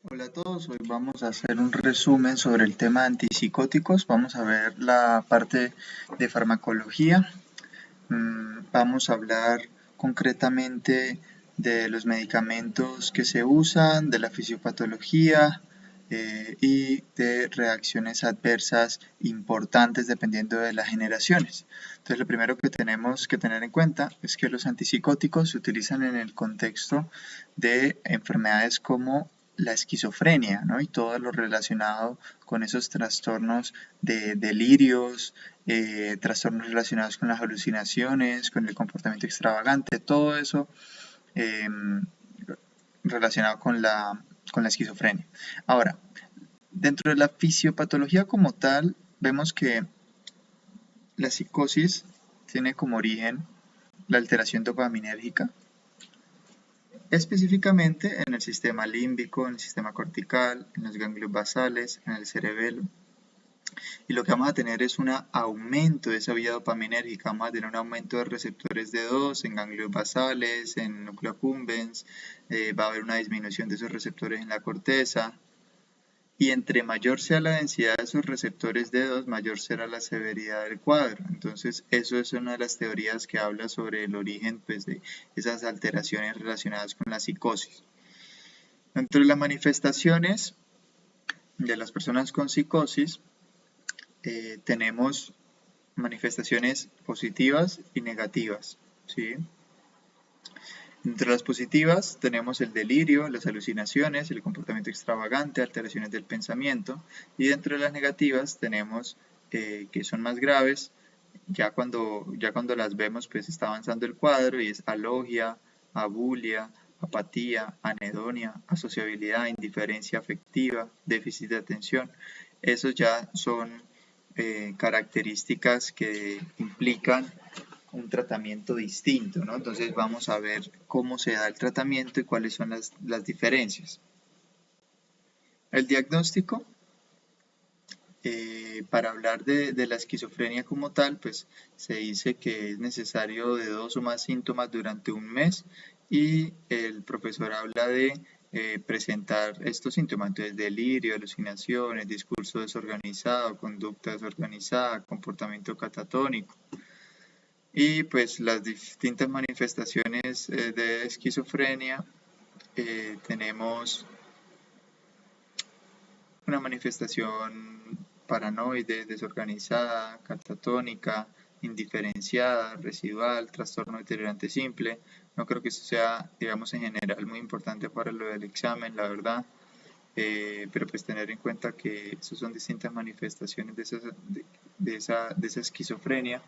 Hola a todos, hoy vamos a hacer un resumen sobre el tema de antipsicóticos. Vamos a ver la parte de farmacología. Vamos a hablar concretamente de los medicamentos que se usan, de la fisiopatología y de reacciones adversas importantes dependiendo de las generaciones. Entonces, lo primero que tenemos que tener en cuenta es que los antipsicóticos se utilizan en el contexto de enfermedades como la esquizofrenia, ¿no? Y todo lo relacionado con esos trastornos de delirios, trastornos relacionados con las alucinaciones, con el comportamiento extravagante, todo eso eh, relacionado con la esquizofrenia. Ahora, dentro de la fisiopatología como tal, vemos que la psicosis tiene como origen la alteración dopaminérgica, específicamente en el sistema límbico, en el sistema cortical, en los ganglios basales, en el cerebelo. Y lo que vamos a tener es un aumento de esa vía dopaminérgica, vamos a tener un aumento de receptores D2 en ganglios basales, en núcleo accumbens, va a haber una disminución de esos receptores en la corteza, y entre mayor sea la densidad de esos receptores D2, mayor será la severidad del cuadro. Entonces, eso es una de las teorías que habla sobre el origen pues, de esas alteraciones relacionadas con la psicosis. Entre las manifestaciones de las personas con psicosis, tenemos manifestaciones positivas y negativas, ¿sí? Entre las positivas tenemos el delirio, las alucinaciones, el comportamiento extravagante, alteraciones del pensamiento, y dentro de las negativas tenemos que son más graves, ya cuando las vemos pues está avanzando el cuadro y es alogia, abulia, apatía, anedonia, asociabilidad, indiferencia afectiva, déficit de atención. Esos ya son características que implican un tratamiento distinto, ¿no? Entonces vamos a ver cómo se da el tratamiento y cuáles son las diferencias. El diagnóstico, para hablar de la esquizofrenia como tal, pues se dice que es necesario de 2 o más síntomas durante un mes y el profesor habla de presentar estos síntomas, entonces delirio, alucinaciones, discurso desorganizado, conducta desorganizada, comportamiento catatónico. Y pues las distintas manifestaciones de esquizofrenia, tenemos una manifestación paranoide, desorganizada, catatónica, indiferenciada, residual, trastorno deteriorante simple. No creo que eso sea, digamos, en general muy importante para lo del examen, la verdad. Pero pues tener en cuenta que esas son distintas manifestaciones de esa esquizofrenia.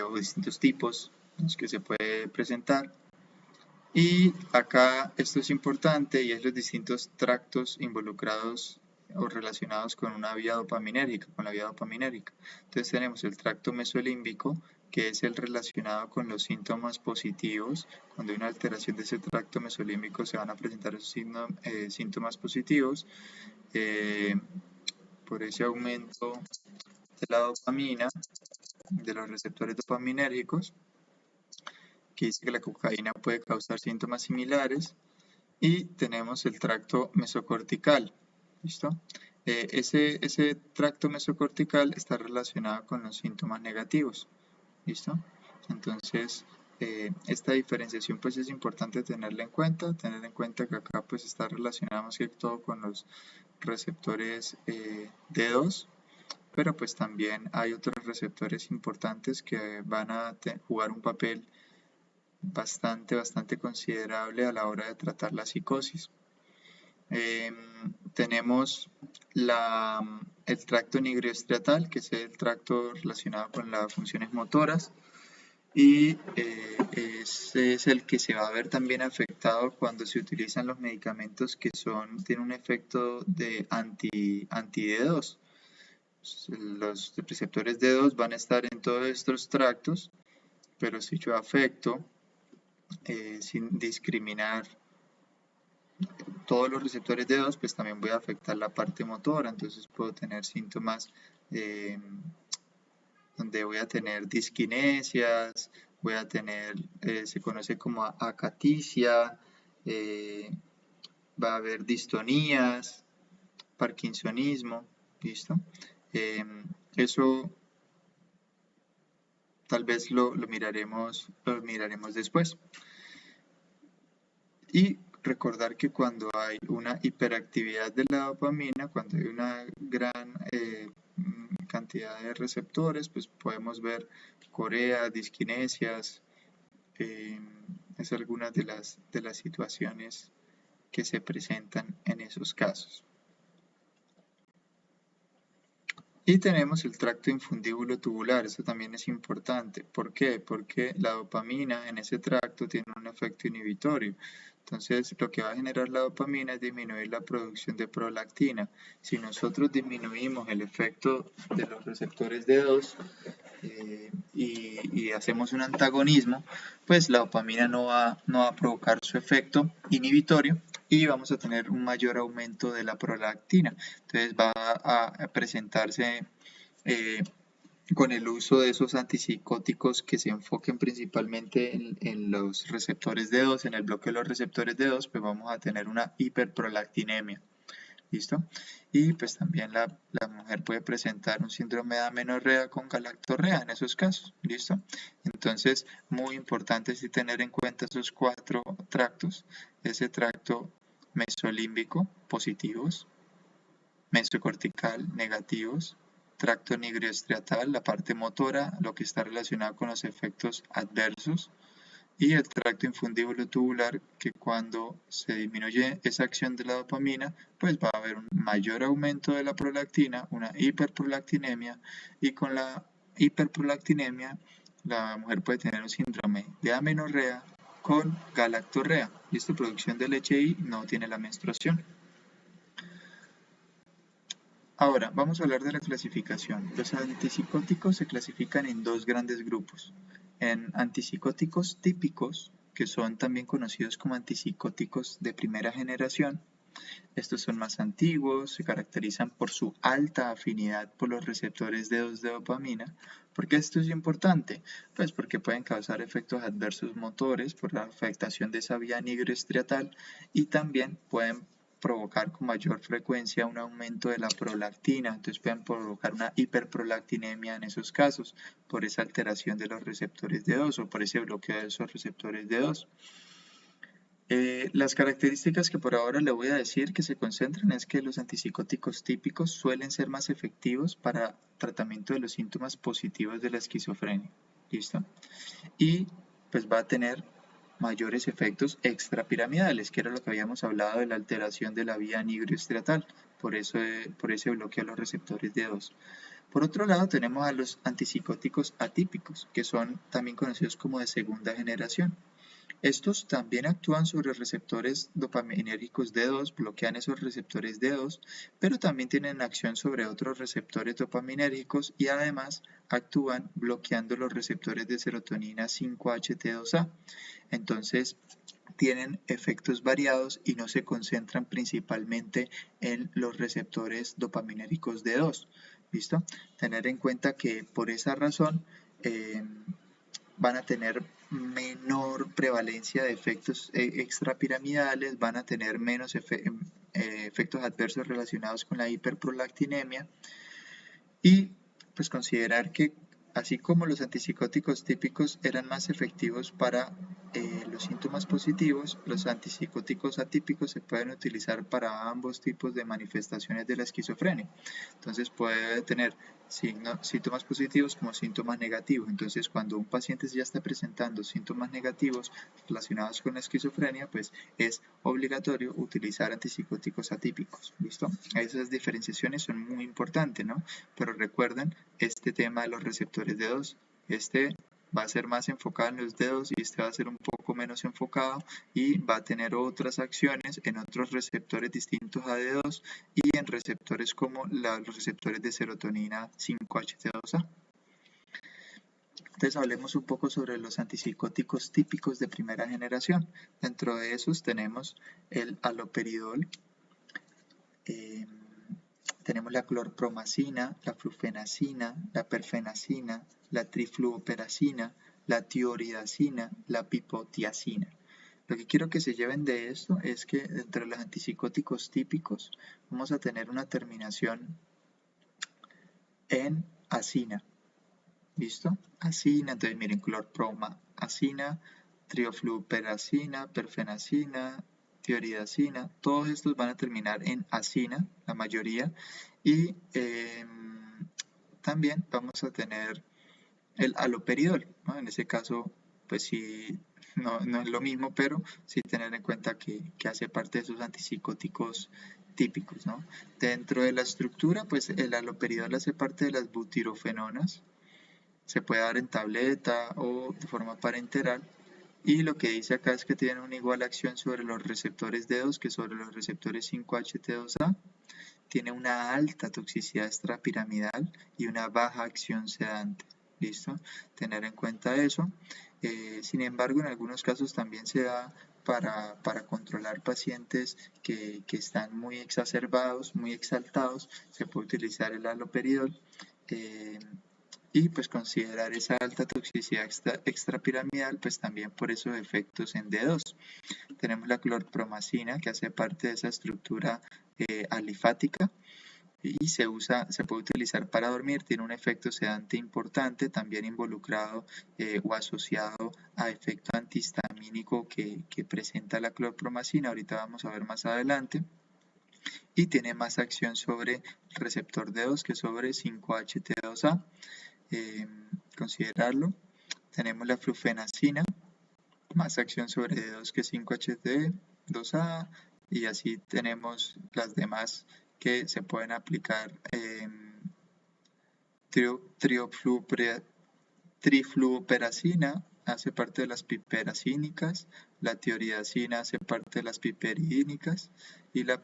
O distintos tipos en los que se puede presentar. Y acá esto es importante y es los distintos tractos involucrados o relacionados con una vía dopaminérgica, con la vía dopaminérgica. Entonces tenemos el tracto mesolímbico, que es el relacionado con los síntomas positivos. Cuando hay una alteración de ese tracto mesolímbico se van a presentar esos síntomas positivos por ese aumento de la dopamina, de los receptores dopaminérgicos, que dice que la cocaína puede causar síntomas similares, y tenemos el tracto mesocortical, ¿listo? Ese tracto mesocortical está relacionado con los síntomas negativos, ¿listo? Entonces, esta diferenciación pues es importante tener en cuenta que acá pues está relacionado más que todo con los receptores D2, pero pues también hay otros receptores importantes que van a jugar un papel bastante considerable a la hora de tratar la psicosis. Tenemos el tracto nigroestriatal, que es el tracto relacionado con las funciones motoras, y ese es el que se va a ver también afectado cuando se utilizan los medicamentos que tienen un efecto de anti-D2. Los receptores D2 van a estar en todos estos tractos, pero si yo afecto sin discriminar todos los receptores de D2, pues también voy a afectar la parte motora, entonces puedo tener síntomas donde voy a tener disquinesias, voy a tener, se conoce como acaticia, va a haber distonías, parkinsonismo, ¿listo? Eso tal vez lo miraremos después. Y recordar que cuando hay una hiperactividad de la dopamina, cuando hay una gran cantidad de receptores, pues podemos ver corea, disquinesias, es algunas de las situaciones que se presentan en esos casos. Y tenemos el tracto infundíbulo tubular, eso también es importante. ¿Por qué? Porque la dopamina en ese tracto tiene un efecto inhibitorio. Entonces, lo que va a generar la dopamina es disminuir la producción de prolactina. Si nosotros disminuimos el efecto de los receptores D2 y hacemos un antagonismo, pues la dopamina no va a provocar su efecto inhibitorio y vamos a tener un mayor aumento de la prolactina. Entonces va a presentarse con el uso de esos antipsicóticos que se enfoquen principalmente en los receptores D2, en el bloque de los receptores D2, pues vamos a tener una hiperprolactinemia. ¿Listo? Y pues también la mujer puede presentar un síndrome de amenorrea con galactorrea en esos casos. ¿Listo? Entonces, muy importante sí tener en cuenta esos 4 tractos. Ese tracto mesolímbico, positivos, mesocortical, negativos, tracto nigroestriatal, la parte motora, lo que está relacionado con los efectos adversos, y el tracto infundíbulo tubular, que cuando se disminuye esa acción de la dopamina, pues va a haber un mayor aumento de la prolactina, una hiperprolactinemia, y con la hiperprolactinemia la mujer puede tener un síndrome de amenorrea con galactorrea, y esta producción de leche y no tiene la menstruación. Ahora, vamos a hablar de la clasificación. Los antipsicóticos se clasifican en 2 grandes grupos. En antipsicóticos típicos, que son también conocidos como antipsicóticos de primera generación. Estos son más antiguos, se caracterizan por su alta afinidad por los receptores de dopamina. ¿Por qué esto es importante? Pues porque pueden causar efectos adversos motores por la afectación de esa vía nigroestriatal y también pueden provocar con mayor frecuencia un aumento de la prolactina, entonces pueden provocar una hiperprolactinemia en esos casos por esa alteración de los receptores D2 o por ese bloqueo de esos receptores D2. Las características que por ahora le voy a decir que se concentran es que los antipsicóticos típicos suelen ser más efectivos para tratamiento de los síntomas positivos de la esquizofrenia. ¿Listo? Y pues va a tener mayores efectos extrapiramidales, que era lo que habíamos hablado de la alteración de la vía nigroestriatal, por ese bloqueo a los receptores D2. Por otro lado, tenemos a los antipsicóticos atípicos, que son también conocidos como de segunda generación. Estos también actúan sobre receptores dopaminérgicos D2, bloquean esos receptores D2, pero también tienen acción sobre otros receptores dopaminérgicos y además actúan bloqueando los receptores de serotonina 5-HT2A. Entonces, tienen efectos variados y no se concentran principalmente en los receptores dopaminérgicos D2. ¿Listo? Tener en cuenta que por esa razón van a tener menor prevalencia de efectos extrapiramidales, van a tener menos efectos adversos relacionados con la hiperprolactinemia y pues considerar que así como los antipsicóticos típicos eran más efectivos para los síntomas positivos, los antipsicóticos atípicos se pueden utilizar para ambos tipos de manifestaciones de la esquizofrenia. Entonces puede tener síntomas positivos como síntomas negativos. Entonces cuando un paciente ya está presentando síntomas negativos relacionados con la esquizofrenia, pues es obligatorio utilizar antipsicóticos atípicos. ¿Listo? Esas diferenciaciones son muy importantes, ¿no? Pero recuerden este tema de los receptores D2. Este va a ser más enfocado en los dedos y este va a ser un poco menos enfocado y va a tener otras acciones en otros receptores distintos a D2 y en receptores como los receptores de serotonina 5-HT2A. Entonces hablemos un poco sobre los antipsicóticos típicos de primera generación. Dentro de esos tenemos el haloperidol, tenemos la clorpromacina, la flufenacina, la perfenacina, la trifluoperacina, la tioridacina, la pipotiacina. Lo que quiero que se lleven de esto es que entre los antipsicóticos típicos vamos a tener una terminación en acina. ¿Listo? Acina, entonces miren, clorproma, acina, triofluperacina, perfenacina, tioridacina, todos estos van a terminar en acina, la mayoría, y también vamos a tener el haloperidol, ¿no? En ese caso, pues sí, no es lo mismo, pero sí tener en cuenta que hace parte de esos antipsicóticos típicos, ¿no? Dentro de la estructura, pues el haloperidol hace parte de las butirofenonas, se puede dar en tableta o de forma parenteral, y lo que dice acá es que tiene una igual acción sobre los receptores D2 que sobre los receptores 5-HT2A, tiene una alta toxicidad extrapiramidal y una baja acción sedante. ¿Listo? Tener en cuenta eso. Sin embargo, en algunos casos también se da para controlar pacientes que están muy exacerbados, muy exaltados, se puede utilizar el haloperidol. Y pues considerar esa alta toxicidad extrapiramidal, pues también por esos efectos en D2. Tenemos la clorpromacina, que hace parte de esa estructura alifática y se puede utilizar para dormir, tiene un efecto sedante importante, también involucrado o asociado a efecto antihistamínico que presenta la clorpromacina, ahorita vamos a ver más adelante, y tiene más acción sobre el receptor D2 que sobre 5-HT2A. Considerarlo. Tenemos la flufenacina, más acción sobre D2 que 5-HT2A, y así tenemos las demás que se pueden aplicar. Trifluoperacina hace parte de las piperacínicas, la tioridacina hace parte de las piperidínicas y la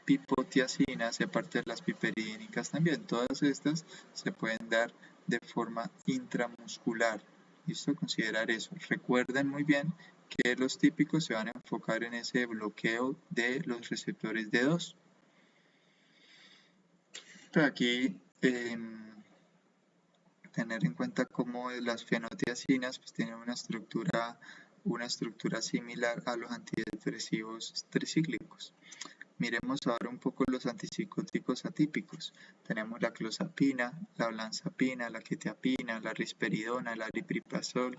pipotiacina hace parte de las piperidínicas también. Todas estas se pueden dar de forma intramuscular. ¿Listo? Considerar eso. Recuerden muy bien que los típicos se van a enfocar en ese bloqueo de los receptores D2. Entonces aquí tener en cuenta cómo las fenotiacinas pues, tienen una estructura similar a los antidepresivos tricíclicos. Miremos ahora un poco los antipsicóticos atípicos. Tenemos la clozapina, la olanzapina, la quetiapina, la risperidona, el aripiprazol.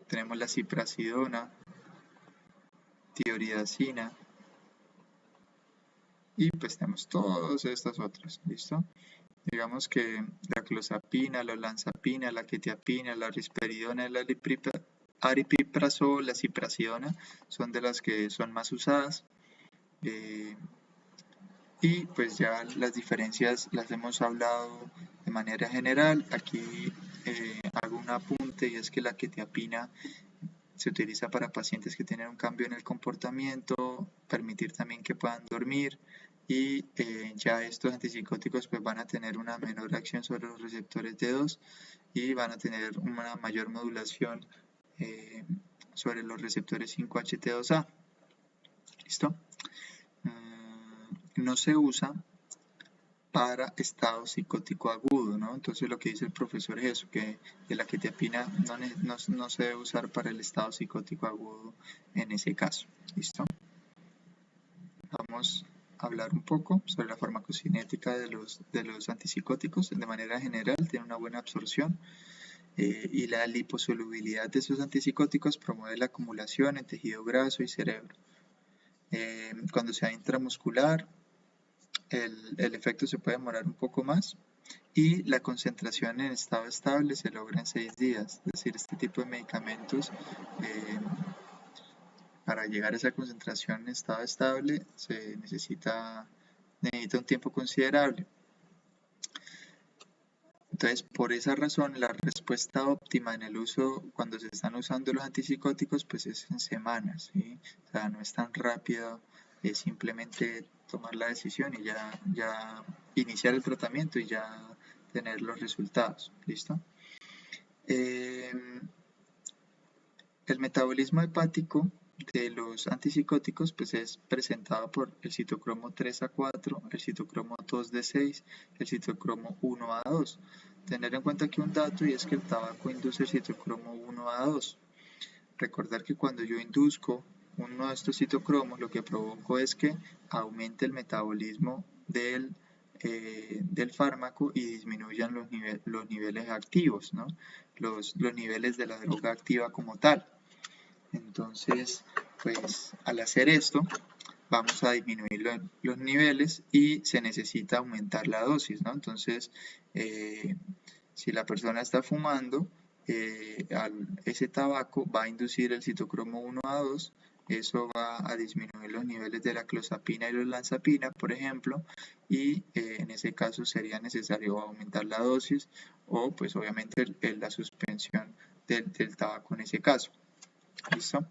Tenemos la ciprasidona, tioridacina. Y pues tenemos todas estas otras, ¿listo? Digamos que la clozapina, la olanzapina, la quetiapina, la risperidona, el aripiprazol, la ciprasidona son de las que son más usadas. Y pues ya las diferencias las hemos hablado de manera general. Aquí hago un apunte y es que la quetiapina se utiliza para pacientes que tienen un cambio en el comportamiento, permitir también que puedan dormir, y ya estos antipsicóticos pues van a tener una menor acción sobre los receptores D2 y van a tener una mayor modulación sobre los receptores 5-HT2A. ¿Listo? No se usa para estado psicótico agudo, ¿no? Entonces lo que dice el profesor es eso, que la quetiapina no se debe usar para el estado psicótico agudo en ese caso. ¿Listo? Vamos a hablar un poco sobre la farmacocinética de los antipsicóticos. De manera general, tiene una buena absorción y la liposolubilidad de esos antipsicóticos promueve la acumulación en tejido graso y cerebro. Cuando sea intramuscular, el efecto se puede demorar un poco más y la concentración en estado estable se logra en 6 días. Es decir, este tipo de medicamentos para llegar a esa concentración en estado estable se necesita un tiempo considerable. Entonces, por esa razón, la respuesta óptima en el uso, cuando se están usando los antipsicóticos, pues es en semanas, ¿sí? O sea, no es tan rápido, es simplemente tomar la decisión y ya iniciar el tratamiento y ya tener los resultados. ¿Listo? El metabolismo hepático de los antipsicóticos pues es presentado por el citocromo 3A4, el citocromo 2D6, el citocromo 1A2. Tener en cuenta aquí un dato y es que el tabaco induce el citocromo 1A2. recordar que cuando yo induzco uno de estos citocromos, lo que provoco es que aumente el metabolismo del fármaco y disminuyan los niveles activos, ¿no? Los niveles de la droga activa como tal. Entonces, pues al hacer esto, vamos a disminuir los niveles y se necesita aumentar la dosis, ¿no? Entonces, si la persona está fumando, ese tabaco va a inducir el citocromo 1A2, eso va a disminuir los niveles de la clozapina y la olanzapina, por ejemplo, y en ese caso sería necesario aumentar la dosis o pues obviamente la suspensión del tabaco en ese caso. ¿Listo?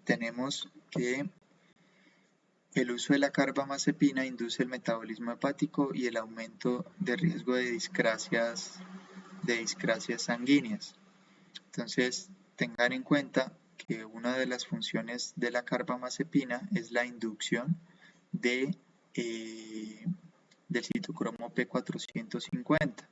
Tenemos que el uso de la carbamazepina induce el metabolismo hepático y el aumento de riesgo de discrasias sanguíneas. Entonces, tengan en cuenta que una de las funciones de la carbamazepina es la inducción del citocromo P450.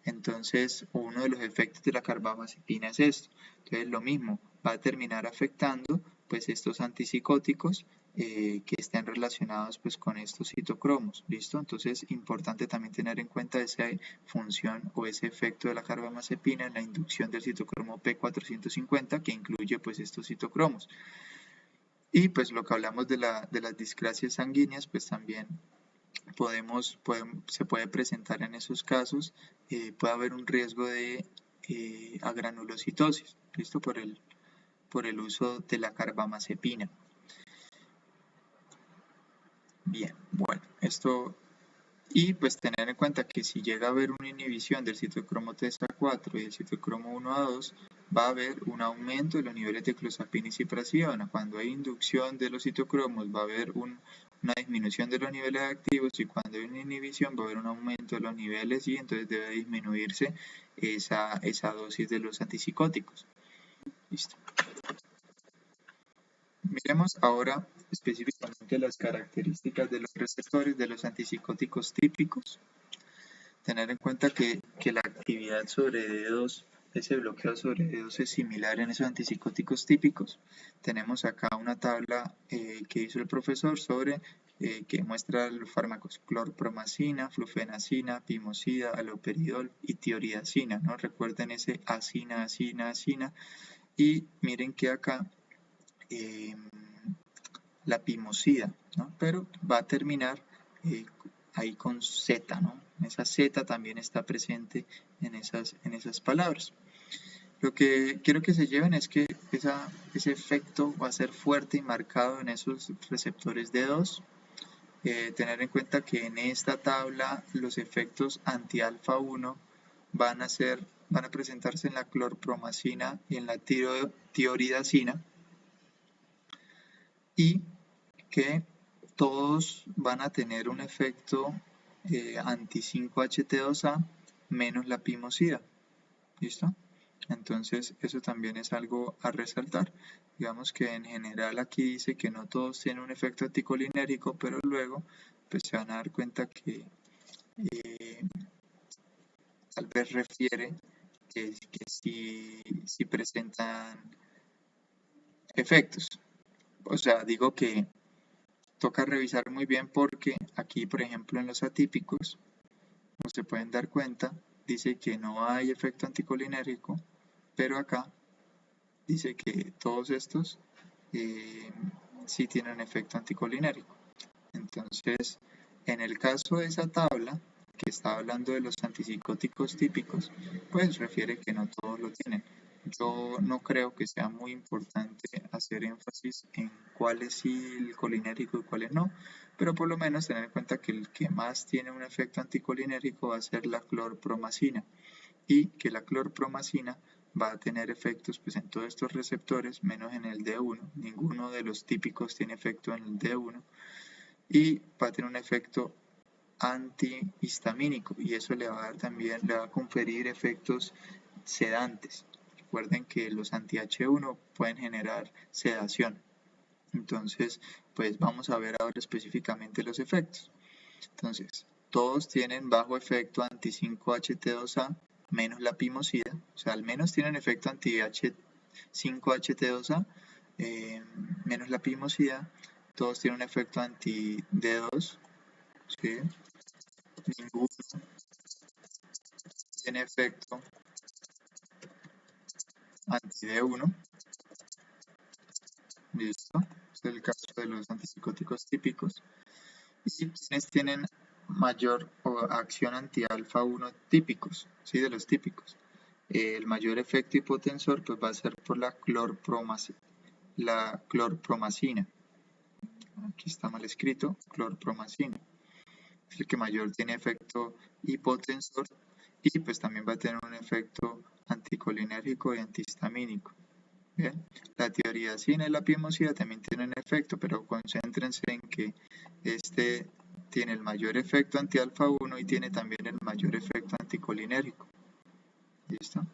Entonces, uno de los efectos de la carbamazepina es esto. Entonces, lo mismo, va a terminar afectando pues estos antipsicóticos que estén relacionados pues con estos citocromos, ¿listo? Entonces, importante también tener en cuenta esa función o ese efecto de la carbamazepina en la inducción del citocromo P450 que incluye pues estos citocromos. Y pues lo que hablamos de las discrasias sanguíneas, pues también se puede presentar en esos casos, puede haber un riesgo de agranulocitosis, ¿listo? Por el uso de la carbamazepina. Bien, bueno, y pues tener en cuenta que si llega a haber una inhibición del citocromo TSA4 y del citocromo 1A2, va a haber un aumento de los niveles de clozapina y ciprasidona. Cuando hay inducción de los citocromos va a haber una disminución de los niveles activos y cuando hay una inhibición va a haber un aumento de los niveles y entonces debe disminuirse esa dosis de los antipsicóticos. Listo. Miremos ahora específicamente las características de los receptores de los antipsicóticos típicos. Tener en cuenta que la actividad sobre D2, ese bloqueo sobre D2 es similar en esos antipsicóticos típicos. Tenemos acá una tabla que hizo el profesor sobre que muestra los fármacos clorpromacina, flufenacina, pimosida, haloperidol y tioridazina, ¿no? Recuerden ese acina, acina, acina. Y miren que acá la pimosida, ¿no? Pero va a terminar ahí con Z, ¿no? Esa Z también está presente en esas palabras. Lo que quiero que se lleven es que ese efecto va a ser fuerte y marcado en esos receptores D2. Tener en cuenta que en esta tabla los efectos anti-alfa 1 van a presentarse en la clorpromacina y en la tioridazina y que todos van a tener un efecto anti-5-HT2A menos la pimosida. ¿Listo? Entonces eso también es algo a resaltar. Digamos que en general aquí dice que no todos tienen un efecto anticolinérico, pero luego pues se van a dar cuenta que tal vez refiere que sí presentan efectos. O sea, digo que toca revisar muy bien porque aquí, por ejemplo, en los atípicos, como se pueden dar cuenta, dice que no hay efecto anticolinérico, pero acá dice que todos estos sí tienen efecto anticolinérico. Entonces, en el caso de esa tabla, que está hablando de los antipsicóticos típicos, pues refiere que no todos lo tienen. Yo no creo que sea muy importante hacer énfasis en cuál es sí el colinérico y cuáles no, pero por lo menos tener en cuenta que el que más tiene un efecto anticolinérico va a ser la clorpromacina y que la clorpromacina va a tener efectos pues, en todos estos receptores menos en el D1. Ninguno de los típicos tiene efecto en el D1 y va a tener un efecto antihistamínico y eso le va a conferir efectos sedantes. Recuerden que los anti-H1 pueden generar sedación. Entonces, pues vamos a ver ahora específicamente los efectos. Entonces, todos tienen bajo efecto anti-5-HT2A menos la pimosida, o sea, al menos tienen efecto 5-HT2A menos la pimosidad, todos tienen un efecto anti-D2, ¿sí? Ninguno tiene efecto anti-D1, ¿listo? Este es el caso de los antipsicóticos típicos. Y quienes tienen mayor acción anti-alfa 1 típicos, ¿sí? De los típicos. El mayor efecto hipotensor pues, va a ser por la clorpromacina. Aquí está mal escrito, clorpromacina. Es el que mayor tiene efecto hipotensor y pues también va a tener un efecto anticolinérgico y antihistamínico. Bien, la tiroidacina y la pimosidad también tienen efecto, pero concéntrense en que este tiene el mayor efecto anti-alfa 1 y tiene también el mayor efecto anticolinérgico. ¿Listo?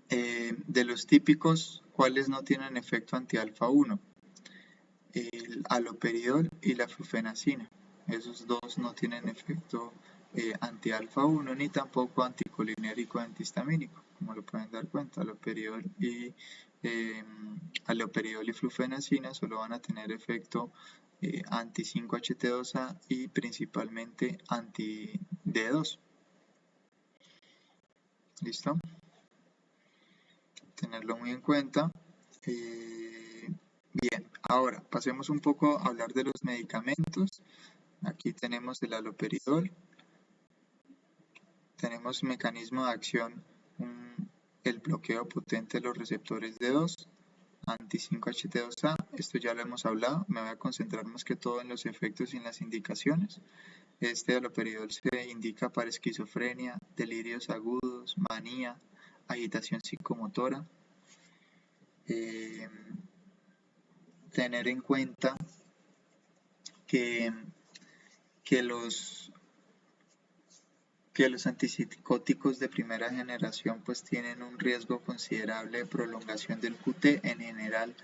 De los típicos, ¿cuáles no tienen efecto anti-alfa 1? El haloperidol y la flufenacina. Esos dos no tienen efecto anti-alfa 1 ni tampoco anticolinérico antihistamínico, como lo pueden dar cuenta. Haloperidol y flufenacina solo van a tener efecto anti-5-HT2A y principalmente anti-D2. ¿Listo? Tenerlo muy en cuenta. Bien, ahora pasemos un poco a hablar de los medicamentos. Aquí tenemos el haloperidol. Tenemos mecanismo de acción, el bloqueo potente de los receptores D2, anti-5-HT2A. Esto ya lo hemos hablado. Me voy a concentrar más que todo en los efectos y en las indicaciones. Este haloperidol se indica para esquizofrenia, delirios agudos, manía, agitación psicomotora. Tener en cuenta que los antipsicóticos de primera generación pues tienen un riesgo considerable de prolongación del QT. En general,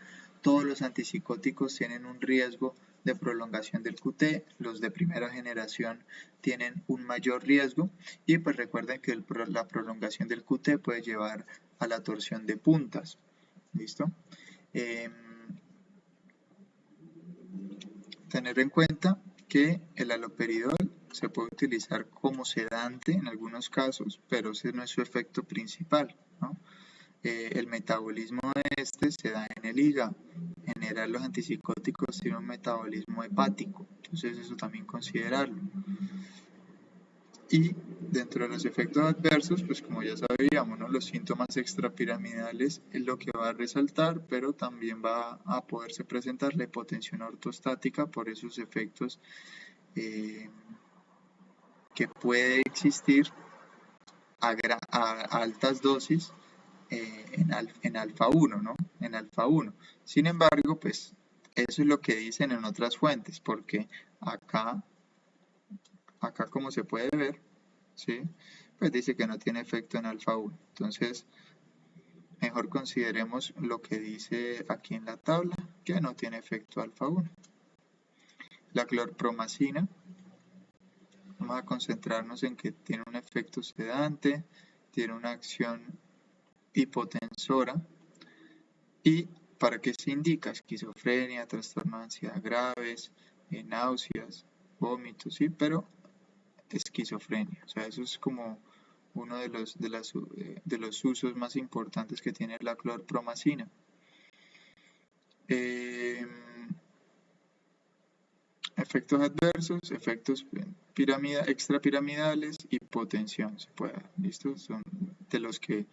todos los antipsicóticos tienen un riesgo de prolongación del QT, los de primera generación tienen un mayor riesgo y pues recuerden que la prolongación del QT puede llevar a la torsión de puntas. ¿Listo? Tener en cuenta que el haloperidol se puede utilizar como sedante en algunos casos, pero ese no es su efecto principal, ¿no? El metabolismo de este se da en el hígado. En general los antipsicóticos tienen un metabolismo hepático, entonces eso también considerarlo. Y dentro de los efectos adversos, pues como ya sabíamos, ¿no? Los síntomas extrapiramidales es lo que va a resaltar, pero también va a poderse presentar la hipotensión ortostática por esos efectos que puede existir a altas dosis en alfa 1, ¿no? En alfa 1. Sin embargo, pues eso es lo que dicen en otras fuentes, porque acá como se puede ver, ¿sí? Pues dice que no tiene efecto en alfa 1. Entonces, mejor consideremos lo que dice aquí en la tabla, que no tiene efecto alfa 1. La clorpromacina, vamos a concentrarnos en que tiene un efecto sedante, tiene una acción hipotensora y para qué se indica esquizofrenia, trastorno de ansiedad graves, náuseas, vómitos, sí, pero esquizofrenia, o sea, eso es como uno de los usos más importantes que tiene la clorpromacina. Efectos adversos, efectos extrapiramidales, hipotensión, se puede, ¿listo? Son de los que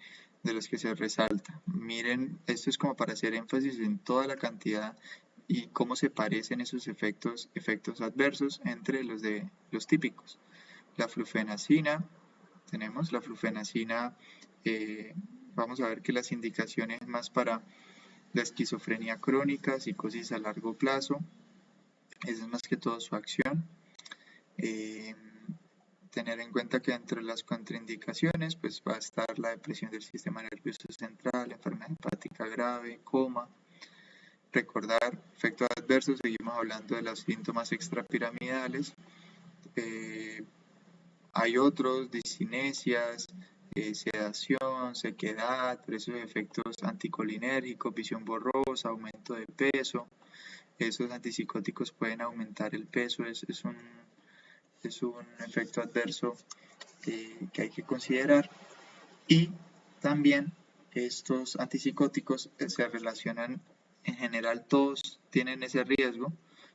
se resalta. Miren, esto es como para hacer énfasis en toda la cantidad y cómo se parecen esos efectos adversos entre los típicos. La flufenacina, tenemos la flufenacina, vamos a ver que las indicaciones más para la esquizofrenia crónica, psicosis a largo plazo, esa es más que todo su acción. Tener en cuenta que entre las contraindicaciones pues va a estar la depresión del sistema nervioso central, enfermedad hepática grave, coma. Recordar, efectos adversos, seguimos hablando de los síntomas extrapiramidales. Hay otros, discinesias, sedación, sequedad, esos efectos anticolinérgicos, visión borrosa, aumento de peso. Esos antipsicóticos pueden aumentar el peso, es un efecto adverso que hay que considerar. Y también estos antipsicóticos se relacionan, en general todos tienen ese riesgo,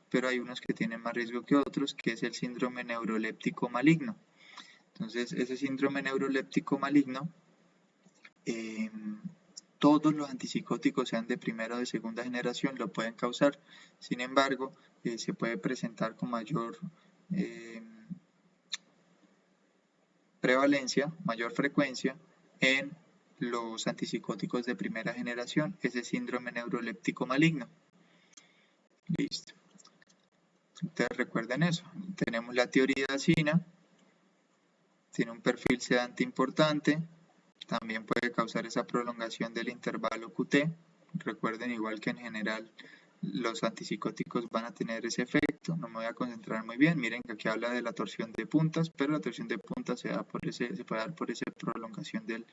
pero hay unos que tienen más riesgo que otros, que es el síndrome neuroléptico maligno. Entonces, ese síndrome neuroléptico maligno, todos los antipsicóticos, sean de primera o de segunda generación, lo pueden causar. Sin embargo, se puede presentar con mayor prevalencia, mayor frecuencia en los antipsicóticos de primera generación, ese síndrome neuroléptico maligno. Listo. Entonces recuerden eso. Tenemos la tioridazina, tiene un perfil sedante importante, también puede causar esa prolongación del intervalo QT. Recuerden, igual que en general los antipsicóticos van a tener ese efecto. No me voy a concentrar muy bien. Miren que aquí habla de la torsión de puntas, pero la torsión de puntas se puede dar por esa prolongación del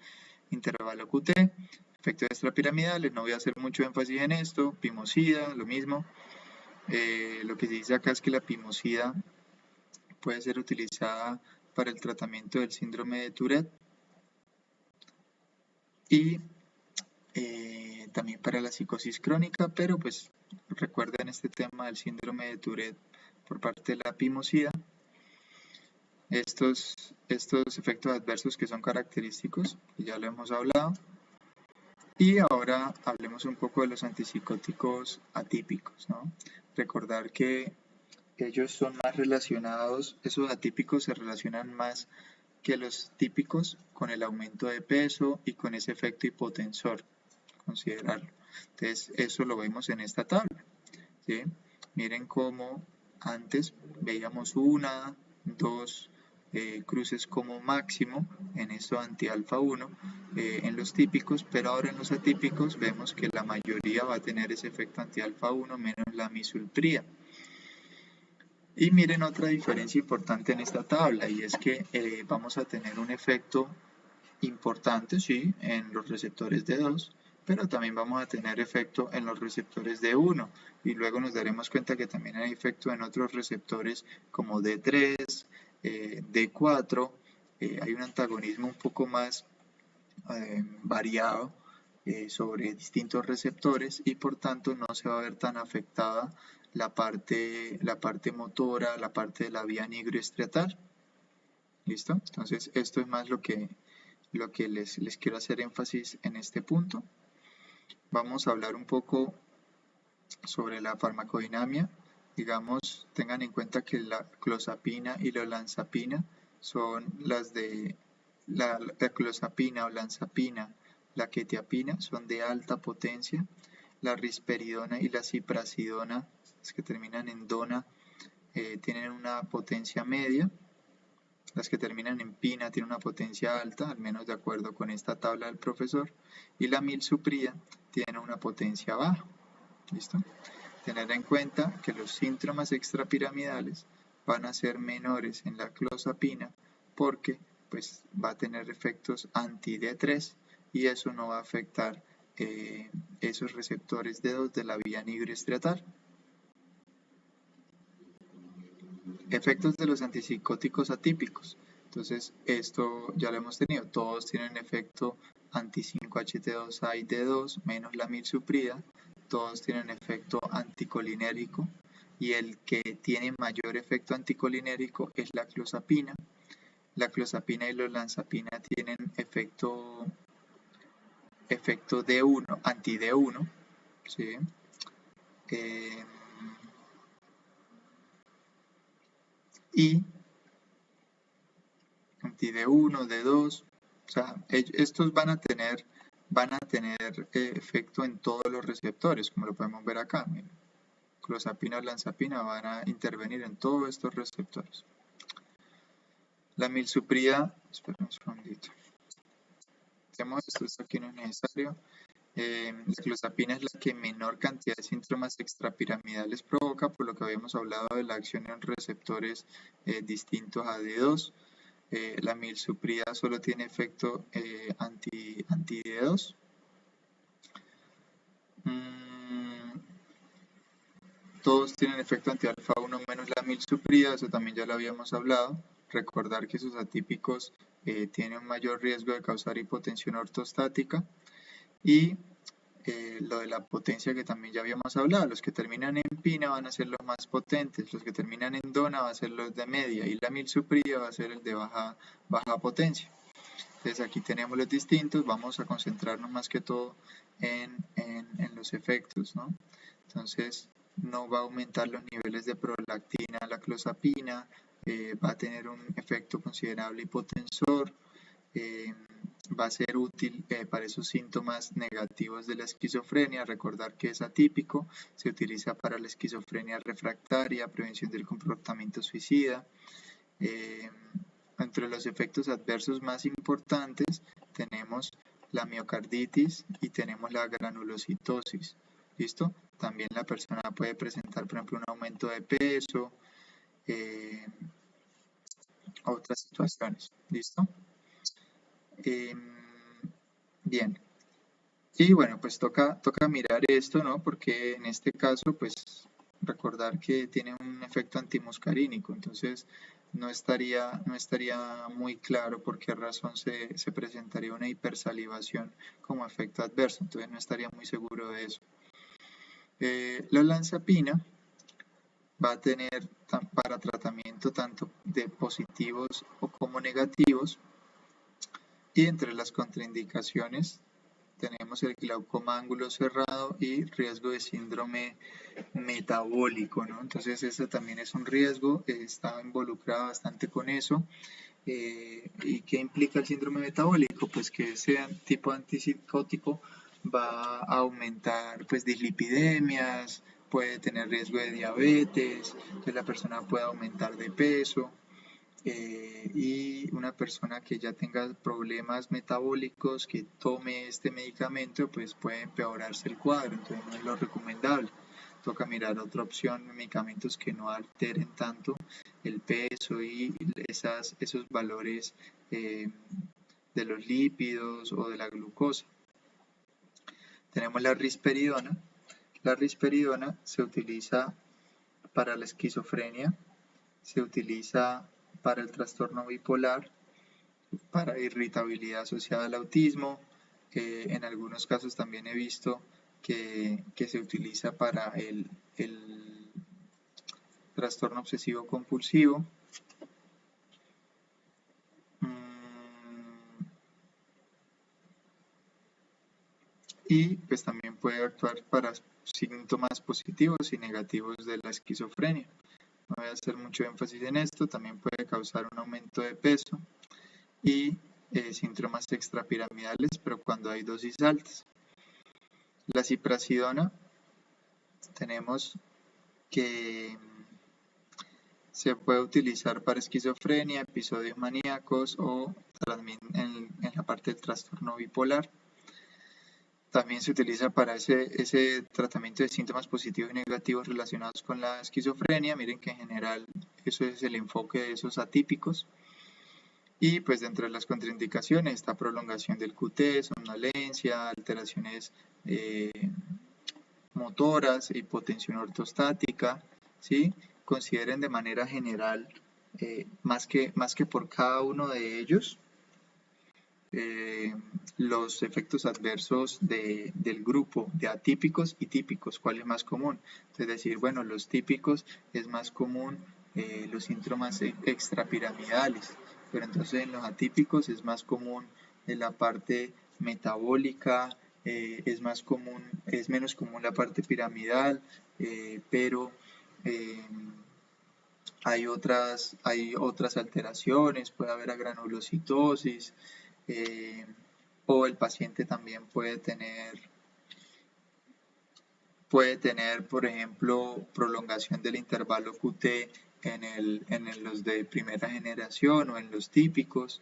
intervalo QT. Efectos extrapiramidales, no voy a hacer mucho énfasis en esto. Pimosida, lo mismo. Lo que se dice acá es que la pimosida puede ser utilizada para el tratamiento del síndrome de Tourette y también para la psicosis crónica, pero pues recuerden este tema del síndrome de Tourette por parte de la pimosida. Estos efectos adversos que son característicos, ya lo hemos hablado. Y ahora hablemos un poco de los antipsicóticos atípicos, ¿no? Recordar que ellos son más relacionados, esos atípicos se relacionan más que los típicos con el aumento de peso y con ese efecto hipotensor, considerarlo. Entonces, eso lo vemos en esta tabla, ¿sí? Miren cómo antes veíamos 1, 2 cruces como máximo en esto anti-alfa 1 en los típicos, pero ahora en los atípicos vemos que la mayoría va a tener ese efecto anti-alfa 1 menos la misulpría. Y miren otra diferencia importante en esta tabla, y es que vamos a tener un efecto importante, sí, en los receptores D2, pero también vamos a tener efecto en los receptores D1, y luego nos daremos cuenta que también hay efecto en otros receptores como D3, D4, hay un antagonismo un poco más variado sobre distintos receptores y por tanto no se va a ver tan afectada la parte motora, la parte de la vía nigroestriatal. ¿Listo? Entonces esto es más lo que les quiero hacer énfasis en este punto. Vamos a hablar un poco sobre la farmacodinamia. Digamos, tengan en cuenta que la clozapina y la olanzapina son las de la clozapina, olanzapina, la quetiapina son de alta potencia. La risperidona y la ciprasidona, las que terminan en dona, tienen una potencia media. Las que terminan en pina tienen una potencia alta, al menos de acuerdo con esta tabla del profesor, y la milsuprida tiene una potencia baja. ¿Listo? Tener en cuenta que los síntomas extrapiramidales van a ser menores en la clozapina porque pues, va a tener efectos anti-D3 y eso no va a afectar esos receptores D2 de la vía nigroestriatal. Efectos de los antipsicóticos atípicos. Entonces, esto ya lo hemos tenido. Todos tienen efecto anti-5-HT2A y D2 menos la milsuprida. Todos tienen efecto anticolinérico. Y el que tiene mayor efecto anticolinérico es la clozapina. La clozapina y la olanzapina tienen efecto D1, anti-D1. ¿Sí? Y anti-D1, D2, o sea, estos van a tener efecto en todos los receptores, como lo podemos ver acá. Miren. Clozapina o olanzapina van a intervenir en todos estos receptores. La milsuprida, esperen un segundito. Hacemos esto aquí no es necesario. La clozapina es la que menor cantidad de síntomas extrapiramidales provoca, por lo que habíamos hablado de la acción en receptores distintos a D2. la milsuprida solo tiene efecto anti-D2. Todos tienen efecto anti-alfa 1 menos la milsuprida, eso también ya lo habíamos hablado. Recordar que esos atípicos tienen un mayor riesgo de causar hipotensión ortostática. Y lo de la potencia que también ya habíamos hablado, los que terminan en pina van a ser los más potentes, los que terminan en dona van a ser los de media y la milsuprida va a ser el de baja potencia. Entonces aquí tenemos los distintos, vamos a concentrarnos más que todo en los efectos, ¿no? Entonces no va a aumentar los niveles de prolactina, la clozapina, va a tener un efecto considerable hipotensor, va a ser útil para esos síntomas negativos de la esquizofrenia. Recordar que es atípico, se utiliza para la esquizofrenia refractaria, prevención del comportamiento suicida. Entre los efectos adversos más importantes tenemos la miocarditis y tenemos la granulocitosis. ¿Listo? También la persona puede presentar, por ejemplo, un aumento de peso, otras situaciones. ¿Listo? Bien. Y bueno, pues toca mirar esto, ¿no? Porque en este caso, pues recordar que tiene un efecto antimuscarínico, entonces no estaría muy claro por qué razón se presentaría una hipersalivación como efecto adverso, entonces no estaría muy seguro de eso. La olanzapina va a tener para tratamiento tanto de positivos o como negativos, y entre las contraindicaciones tenemos el glaucoma ángulo cerrado y riesgo de síndrome metabólico, ¿no? Entonces eso también es un riesgo, está involucrado bastante con eso. ¿Y qué implica el síndrome metabólico? Pues que ese tipo antipsicótico va a aumentar pues dislipidemias, puede tener riesgo de diabetes, que la persona puede aumentar de peso. Y una persona que ya tenga problemas metabólicos que tome este medicamento pues puede empeorarse el cuadro, entonces no es lo recomendable. Toca mirar otra opción, medicamentos que no alteren tanto el peso y esos valores de los lípidos o de la glucosa. Tenemos la risperidona. La risperidona se utiliza para la esquizofrenia, se utiliza para el trastorno bipolar, para irritabilidad asociada al autismo. En algunos casos también he visto que se utiliza para el trastorno obsesivo compulsivo. Y pues también puede actuar para síntomas positivos y negativos de la esquizofrenia. No voy a hacer mucho énfasis en esto, también puede causar un aumento de peso y síntomas extrapiramidales, pero cuando hay dosis altas. La ciprasidona tenemos que se puede utilizar para esquizofrenia, episodios maníacos o también en la parte del trastorno bipolar. También se utiliza para ese tratamiento de síntomas positivos y negativos relacionados con la esquizofrenia. Miren que en general eso es el enfoque de esos atípicos. Y pues dentro de las contraindicaciones está prolongación del QT, somnolencia, alteraciones motoras, hipotensión ortostática, ¿sí? Consideren de manera general, más que por cada uno de ellos, los efectos adversos del grupo de atípicos y típicos, ¿cuál es más común? Es decir, bueno, los típicos es más común los síntomas extrapiramidales, pero entonces en los atípicos es más común en la parte metabólica, es menos común la parte piramidal, pero hay otras alteraciones, puede haber agranulocitosis, o el paciente también puede tener, por ejemplo, prolongación del intervalo QT en los de primera generación o en los típicos,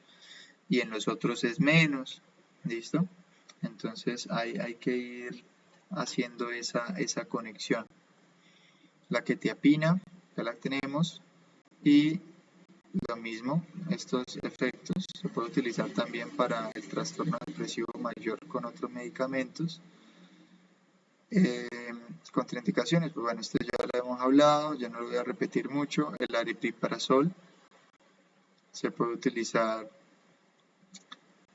y en los otros es menos. ¿Listo? Entonces hay que ir haciendo esa conexión. La quetiapina, ya la tenemos, y lo mismo, estos efectos se puede utilizar también para el trastorno depresivo mayor con otros medicamentos. Contraindicaciones, pues bueno, esto ya lo hemos hablado, ya no lo voy a repetir mucho. El aripiprazol se puede utilizar,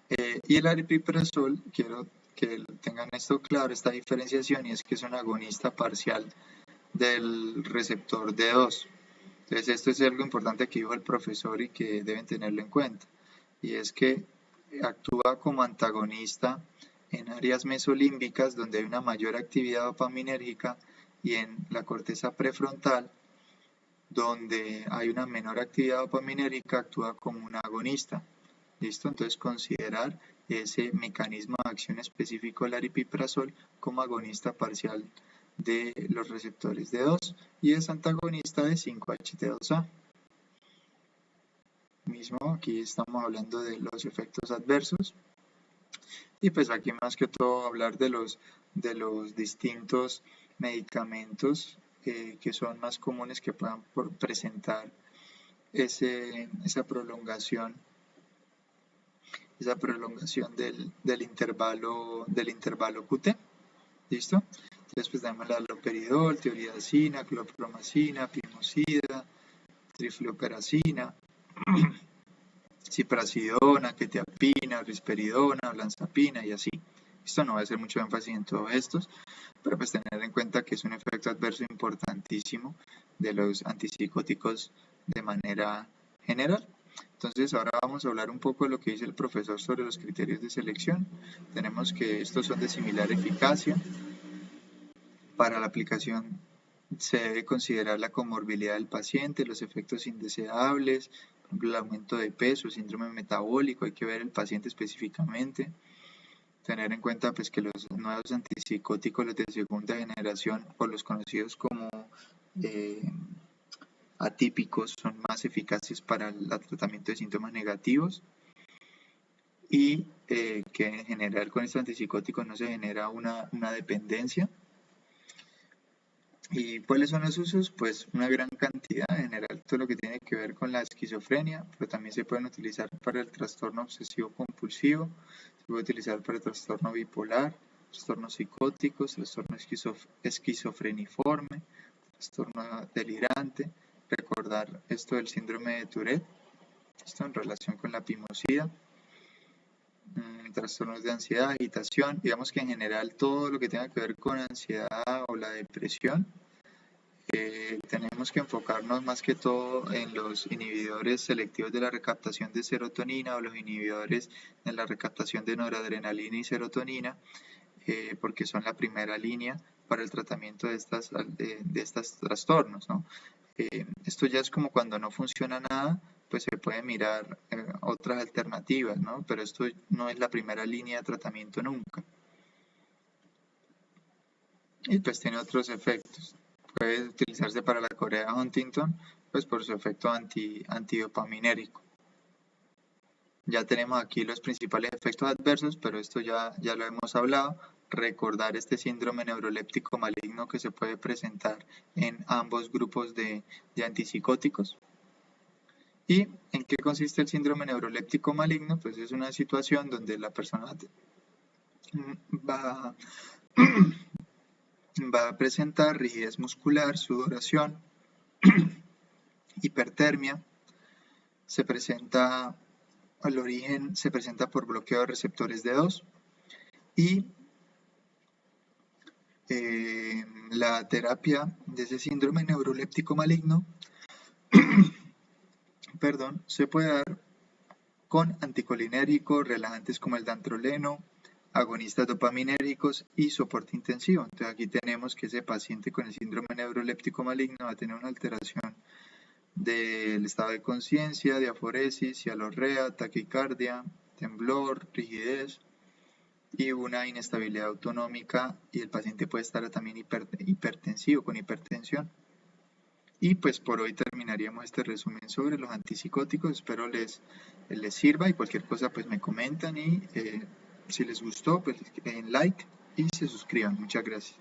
y el aripiprazol, quiero que tengan esto claro, esta diferenciación, y es que es un agonista parcial del receptor D2. Entonces esto es algo importante que dijo el profesor y que deben tenerlo en cuenta, y es que actúa como antagonista en áreas mesolímbicas donde hay una mayor actividad dopaminérgica y en la corteza prefrontal donde hay una menor actividad dopaminérgica actúa como un agonista. ¿Listo? Entonces considerar ese mecanismo de acción específico del aripiprazol como agonista parcial de los receptores D2 y es antagonista de 5-HT2A. Mismo, aquí estamos hablando de los efectos adversos y pues aquí más que todo hablar de los distintos medicamentos que son más comunes que puedan presentar esa prolongación del intervalo QT. ¿Listo? Entonces pues tenemos la haloperidol, tioridazina, clorpromacina, pimosida, trifluoperacina, ciprasidona, quetiapina, risperidona, olanzapina y así. Esto no va a hacer mucho énfasis en todos estos, pero pues tener en cuenta que es un efecto adverso importantísimo de los antipsicóticos de manera general. Entonces ahora vamos a hablar un poco de lo que dice el profesor sobre los criterios de selección. Tenemos que estos son de similar eficacia. Para la aplicación se debe considerar la comorbilidad del paciente, los efectos indeseables, por ejemplo el aumento de peso, síndrome metabólico, hay que ver el paciente específicamente. Tener en cuenta pues, que los nuevos antipsicóticos, los de segunda generación, o los conocidos como atípicos, son más eficaces para el tratamiento de síntomas negativos y que en general con estos antipsicóticos no se genera una dependencia. ¿Y cuáles son los usos? Pues una gran cantidad, en general todo lo que tiene que ver con la esquizofrenia, pero también se pueden utilizar para el trastorno obsesivo compulsivo, se puede utilizar para el trastorno bipolar, trastornos psicóticos, trastorno esquizofreniforme, trastorno delirante, recordar esto del síndrome de Tourette, esto en relación con la pimosida, trastornos de ansiedad, agitación, digamos que en general todo lo que tenga que ver con ansiedad o la depresión, tenemos que enfocarnos más que todo en los inhibidores selectivos de la recaptación de serotonina o los inhibidores de la recaptación de noradrenalina y serotonina, porque son la primera línea para el tratamiento de estos trastornos, ¿no? Esto ya es como cuando no funciona nada, pues se puede mirar otras alternativas, ¿no? Pero esto no es la primera línea de tratamiento nunca. Y pues tiene otros efectos. Puede utilizarse para la corea de Huntington, pues por su efecto antidopaminérgico. Ya tenemos aquí los principales efectos adversos, pero esto ya lo hemos hablado. Recordar este síndrome neuroléptico maligno que se puede presentar en ambos grupos de antipsicóticos. ¿Y en qué consiste el síndrome neuroléptico maligno? Pues es una situación donde la persona va a presentar rigidez muscular, sudoración, hipertermia, se presenta al origen, se presenta por bloqueo de receptores D2 y la terapia de ese síndrome neuroléptico maligno se puede dar con anticolinérgicos, relajantes como el dantroleno, agonistas dopaminérgicos y soporte intensivo. Entonces aquí tenemos que ese paciente con el síndrome neuroléptico maligno va a tener una alteración del estado de conciencia, diaforesis, cialorrea, taquicardia, temblor, rigidez y una inestabilidad autonómica, y el paciente puede estar también hipertensivo, con hipertensión. Y pues por hoy terminaríamos este resumen sobre los antipsicóticos. Espero les sirva y cualquier cosa pues me comentan y si les gustó pues den like y se suscriban. Muchas gracias.